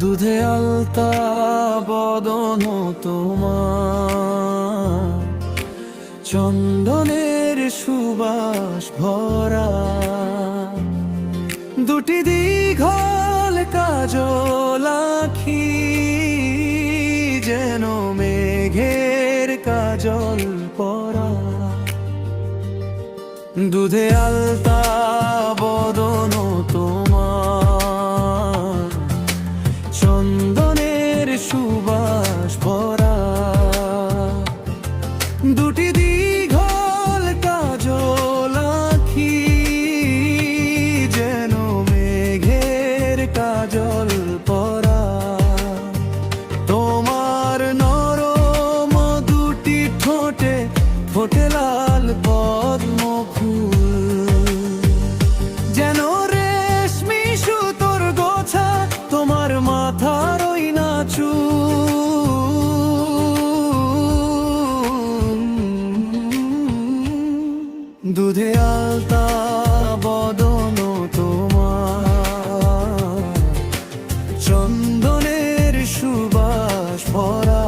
দুধে আলতা বদন তোমার, চন্দনের সুবাস ভরা, দুটি দীঘল কাজল আঁখি যেন মেঘের কাজল পরা। দুধে আলতা বদন তোমার, চন্দনের সুবাস ভরা, দুটি দীঘল কাজল আঁখি যেন মেঘের কাজল পরা। তোমার নরম দুটি ঠোঁটে ফোটে লাল পদ্ম ফুল, যেন রেশমি সুতোর গোছা তোমার মাথার ওই না চুল। দুধে আলতা বদন তোমার, চন্দনের সুবাস ভরা,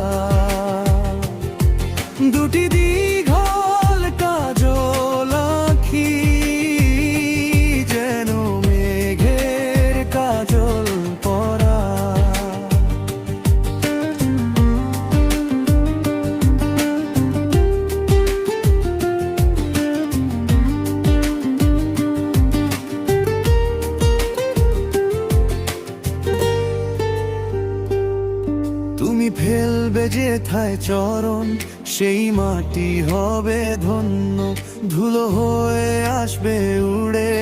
দুটি দীঘল কাজল আঁখি যেন মেঘের কাজল পরা। তুমি ফেলবে যেথায় চরণ, সেই মাটি হবে ধন্য, ধুলো হয়ে আসবে উড়ে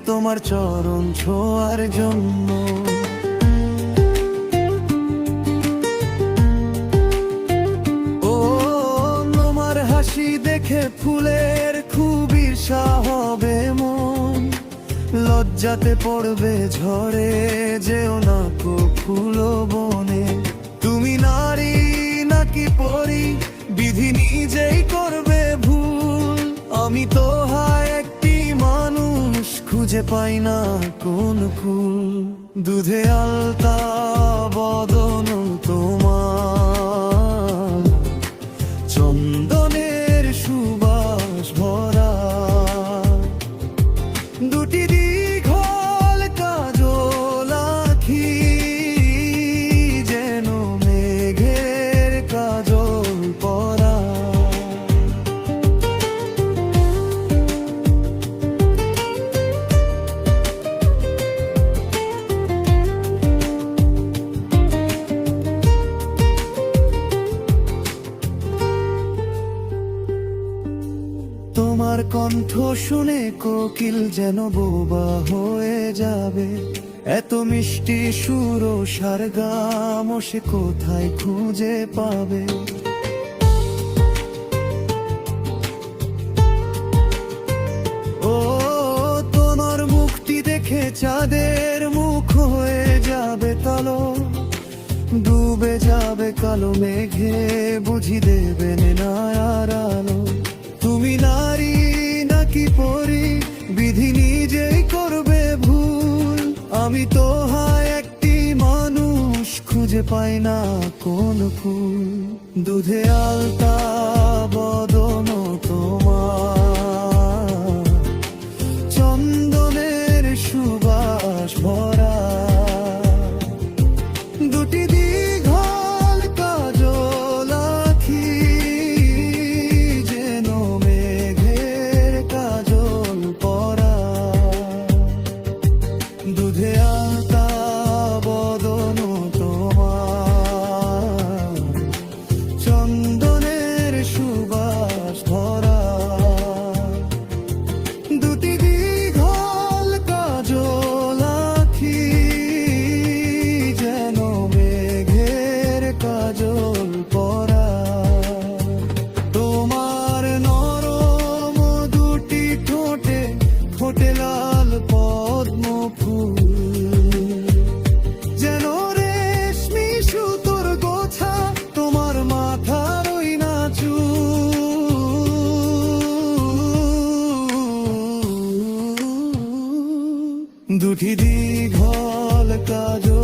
তোমার চরণ ছোঁয়ার জন্য। ও তোমার হাসি দেখে ফুলের খুব ঈর্ষা হবে মন, লজ্জাতে পড়বে ঝরে যেও না কো ফুলো বনে। তুমি নারী নাকি পরী বিধি নিজেই করবে ভুল, আমি তো হয় একটি মানুষ খুঁজে পাই না কোন কুল। দুধে আলতা বদন তোমার, চন্দনের সুবাস ভরা, দুটি দীঘল কাজল আঁখি যেন মেঘের কাজল পরা। তোমার কণ্ঠ শুনে কোকিল যেন বোবা হয়ে যাবে, এত মিষ্টি সুর ও সারগাম সে কোথায় খুঁজে পাবে। ও তোমার মুখটি দেখে চাঁদের মুখ হয়ে যাবে কালো, ডুবে যাবে কালো মেঘে বুঝি দেবেন না আর আলো। তুমি নারী নাকি পরী বিধি নিজেই করবে ভুল, আমি তো হয় একটি মানুষ খুঁজে পাই না কোন ফুল। দুধে আলতা বদন তোমার, চন্দনের সুবাস ভরা, দুটি দীঘল কাজল আঁখি যেন মেঘের কাজল পরা। দুধে আলতা বদন তোমার, চন্দনের সুবাস ভরা, দুটি দীঘল কাজল আঁখি যেন মেঘের কাজল পরা। তোমার নরম দুটি ঠোঁটে ফোটে লাল পদ্ম ফুল, যেন রেশমি সুতোর গোছা তোমার মাথার ওই না চুল। দুটি দীঘল কাজল